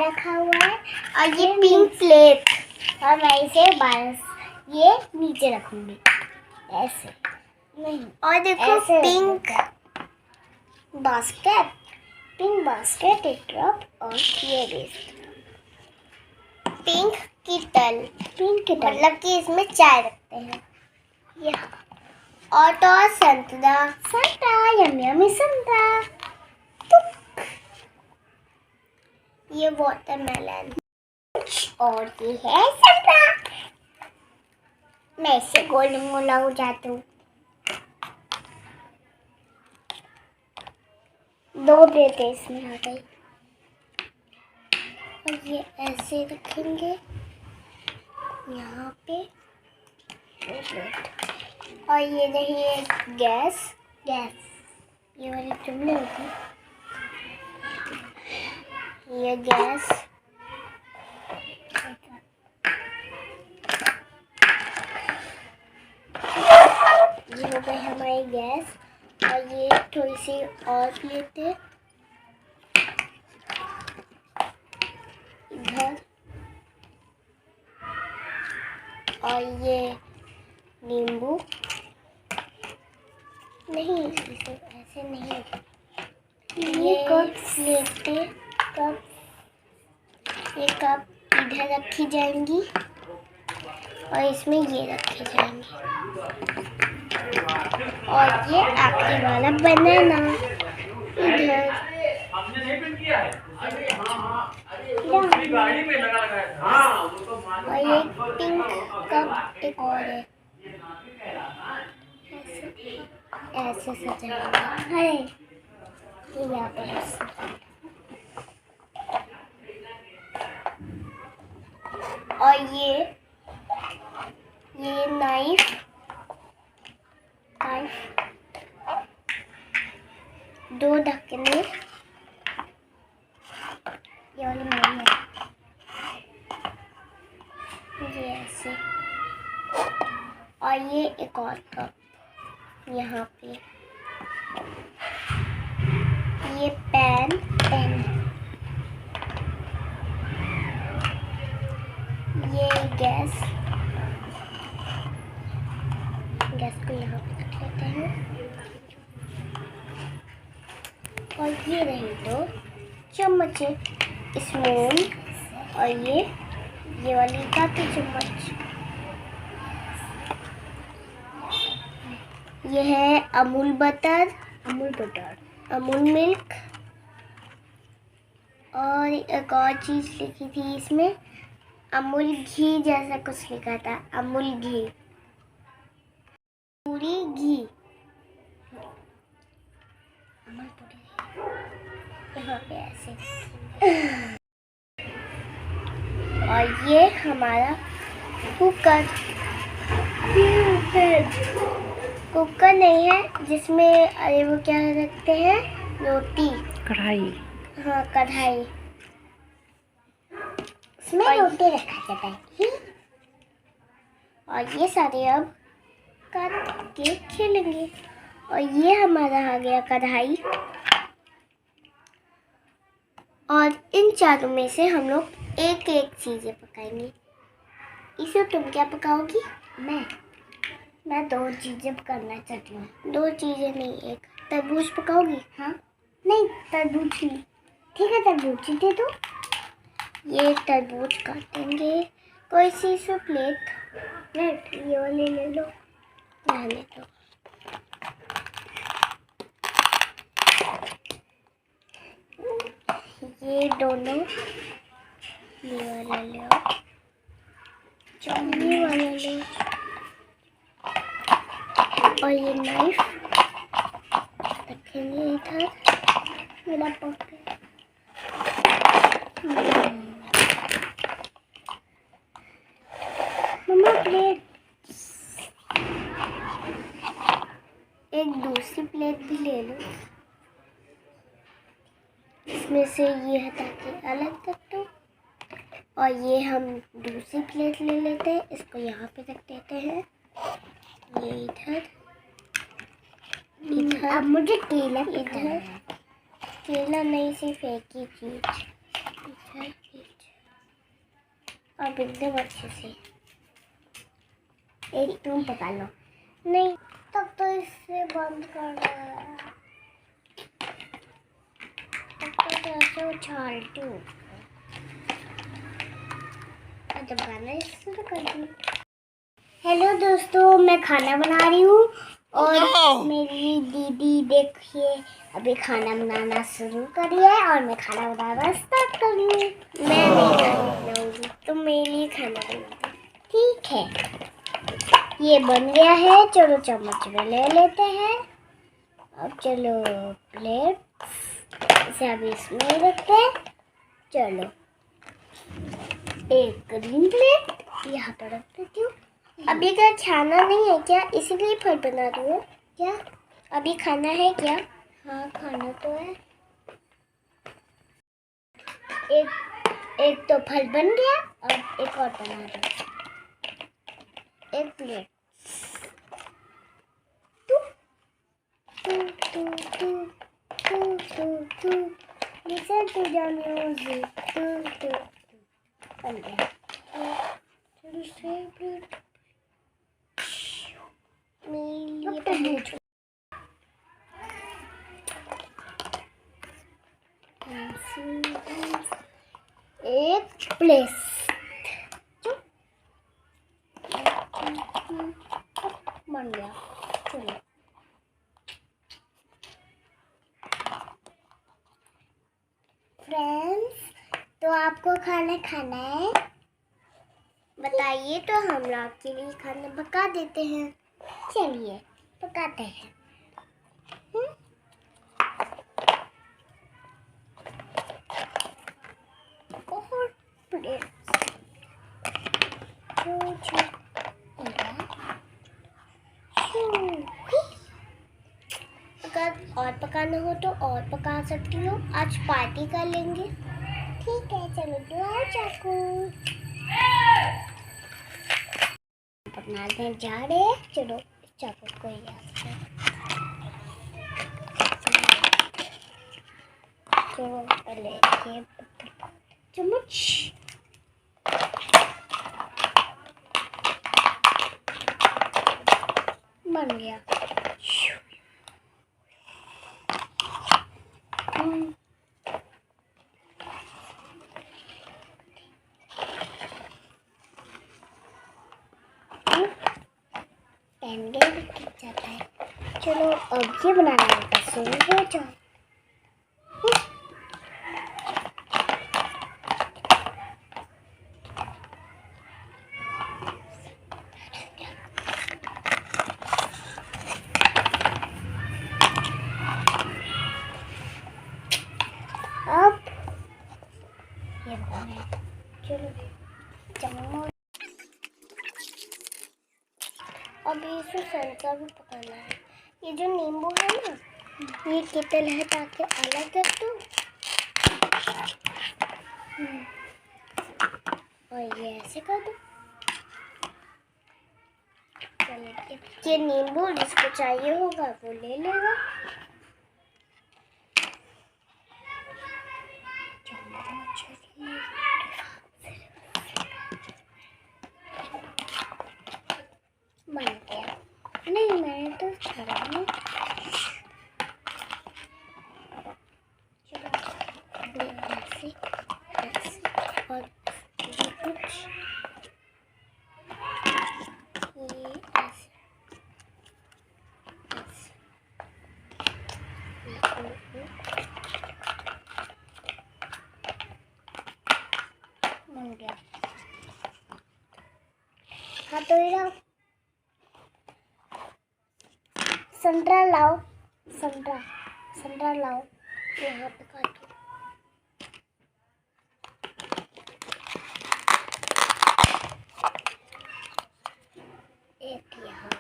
रखा हुआ है और ये पिंक प्लेट, और मैं इसे बस ये नीचे रखूंगी ऐसे, नहीं, और देखो पिंक बास्केट एक ड्रॉप, और ये पिंक किटल मतलब कि इसमें चाय रखते हैं। यहाँ और तो और संतरा यम्मी संतरा, ये वाटरमेलन, और ये है संतरा। मैं इसे गोला हो जाती हूँ। 2 प्लेटें इसमें आ गई, और ये ऐसे रखेंगे यहाँ पे 2 प्लेट। और ये रही गैस, ये वाली चुल्ली होती, ये गैस, ये हो गई हमारी गैस। और ये थोड़ी सी और प्लेटें इधर, और ये नींबू, नहीं इसे ऐसे नहीं, ये प्लेटें ये कप इधर रखी जाएंगी, और इसमें ये रखे जाएंगे, और ये आखिरी वाला बनाना इधर। और ये पिंक कप एक और है, ऐसे सजाएंगे। है ये यहाँ पे ऐसे। और ये नाइफ, दो ढक्कने, ये वाली मेरी है, ये ऐसे। और ये एक और कप यहाँ पे, ये पेन, ये गैस को यहाँ पे रख लेते हैं। और ये रही 2 चम्मच स्पून, और ये वाली काटी चम्मच। ये है अमूल बटर, अमूल मिल्क, और एक और चीज़ लिखी थी इसमें, अमूल घी जैसा कुछ लिखा था, अमूल घी, पूरी घी, यहाँ पे ऐसे। और ये हमारा कुकर नहीं है जिसमें, अरे वो क्या रखते हैं, रोटी, कढ़ाई, हाँ कढ़ाई, इसमें रोटी रखा जाता है। और ये सारे अब काट के खेलेंगे। और ये हमारा आ गया कढ़ाई, और इन चारों में से हम लोग एक चीज़ें पकाएंगे। इसे तुम क्या पकाओगी? मैं 2 चीज़ें करना चाहती हूँ। 2 चीज़ें नहीं, एक तरबूज पकाओगी? हाँ, नहीं तरबूज नहीं, ठीक है तरबूज ही दे दो। ये तरबूज काटेंगे, कोई सी प्लेट ये वाली ले लो, रहने दो। ये दोनों ये वाला लो, ये वाला लो, और ये नाइफ रखेंगे इधर। मेरा पॉकेट, मम्मा प्लेट, एक दूसरी प्लेट भी ले लो, इसमें से ये हटा के अलग कर दो। और ये हम दूसरी प्लेट ले लेते हैं, इसको यहाँ पे रख देते हैं, ये इधर। अब मुझे केला इधर, केला नहीं सिर्फ एक ही चीज इधर। अब एकदम अच्छे से एक तुम पका लो। नहीं तब तो इससे बंद कर रहा है, तब तो ऐसे उछालती हूँ। जब गाना शुरू कर दी। हेलो दोस्तों, मैं खाना बना रही हूँ और मेरी दीदी देखिए अभी खाना बनाना शुरू करी है और मैं खाना बनाना स्टार्ट कर रही हूँ। मैं नहीं खाना बनाऊंगी, तो मेरे लिए खाना बना दो। ठीक है, ये बन गया है। चलो चम्मच में ले लेते हैं। अब चलो प्लेट, इसे अभी इसमें रखते हैं। चलो एक ग्रीन प्लेट यहाँ पर रख देती हूँ। अभी क्या खाना नहीं है क्या, इसीलिए फल बना रही हूँ क्या? अभी खाना है क्या? हाँ खाना तो है। एक तो फल बन गया और एक और बना दो। एक plate Listen to the music. बन गया। एक प्लेस बन गया। चलो फ्रेंड्स, तो आपको खाना खाना है, बताइए तो हम लोग आपके लिए खाना पका देते हैं। चलिए पकाते हैं। और प्लेट अगर और पकाना हो तो और पका सकती हो। आज पार्टी कर लेंगे। ठीक है, चलो दो चाकू बनाते जा रहे हैं। चलो चाकू को चलो पहले ये चम्मच बन गया। जाता है। चलो अब ये बनाना होगा, शुरू हो जाओ। अब ये बने। चलो चम्मच अब इसे संतरा भी पकाना है। ये जो नींबू है ना, ये कितल है ताकि अलग कर दो। और ये ऐसे कर दो। चलिए ये नींबू जिसको चाहिए होगा वो ले लेगा। बन गया। नहीं मैंने तो छड़ा नहीं। चलो ऐसे और कुछ ये ऐसे बन गया। हाँ तो ये संतरा लाओ, संतरा लाओ, यहाँ पे काटो। एक यहाँ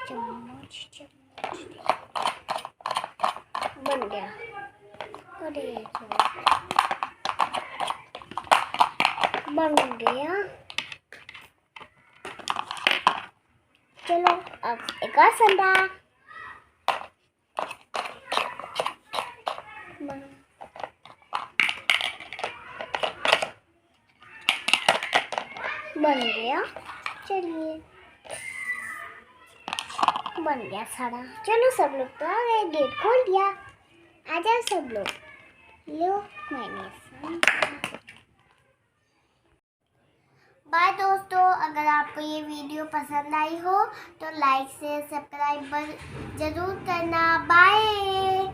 चम्मच बन गया। अरे बन गया। चलो अब एक और संतरा बन बन गया। चलिए बन गया सारा। चलो सब लोग तो आ गए, गेट खोल दिया। आ जाओ सब लोग। लो मैंने बाय दोस्तों, अगर आपको ये वीडियो पसंद आई हो तो लाइक से सब्सक्राइब जरूर करना। बाय।